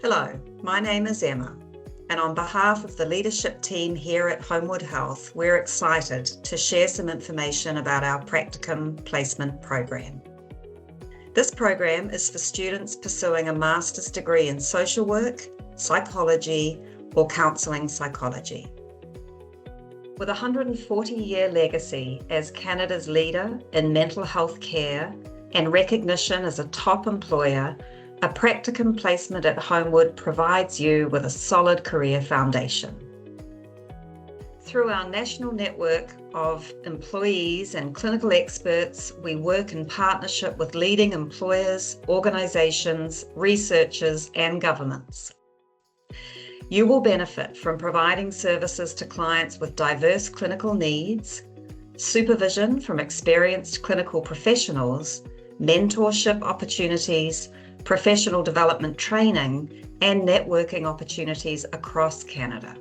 Hello, my name is Emma, and on behalf of the leadership team here at Homewood Health, we're excited to share some information about our Practicum placement program. This program is for students pursuing a master's degree in social work, psychology, or counselling psychology. With a 140-year legacy as Canada's leader in mental health care and recognition as a top employer, a Practicum placement at Homewood provides you with a solid career foundation. Through our national network of employees and clinical experts, we work in partnership with leading employers, organisations, researchers, and governments. You will benefit from providing services to clients with diverse clinical needs, supervision from experienced clinical professionals, mentorship opportunities, professional development training, and networking opportunities across Canada.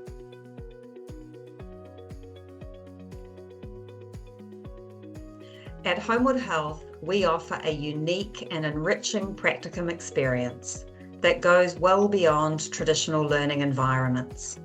At Homewood Health, we offer a unique and enriching Practicum experience that goes well beyond traditional learning environments.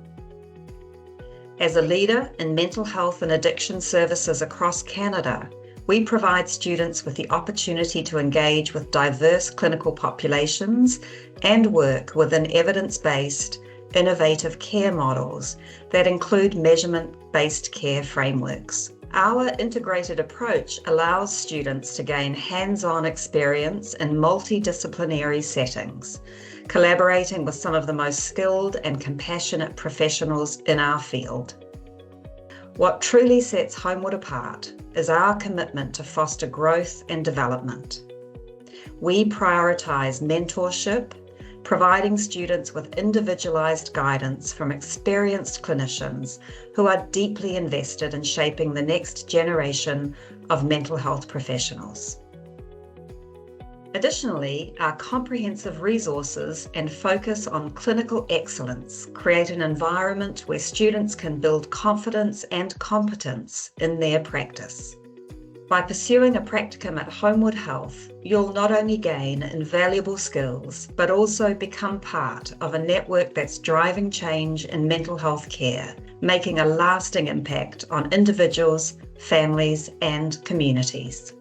As a leader in mental health and addiction services across Canada, we provide students with the opportunity to engage with diverse clinical populations and work within evidence-based, innovative care models that include measurement-based care frameworks. Our integrated approach allows students to gain hands-on experience in multidisciplinary settings, collaborating with some of the most skilled and compassionate professionals in our field. What truly sets Homewood apart is our commitment to foster growth and development. We prioritise mentorship, providing students with individualised guidance from experienced clinicians who are deeply invested in shaping the next generation of mental health professionals. Additionally, our comprehensive resources and focus on clinical excellence create an environment where students can build confidence and competence in their practice. By pursuing a Practicum at Homewood Health, you'll not only gain invaluable skills, but also become part of a network that's driving change in mental health care, making a lasting impact on individuals, families, and communities.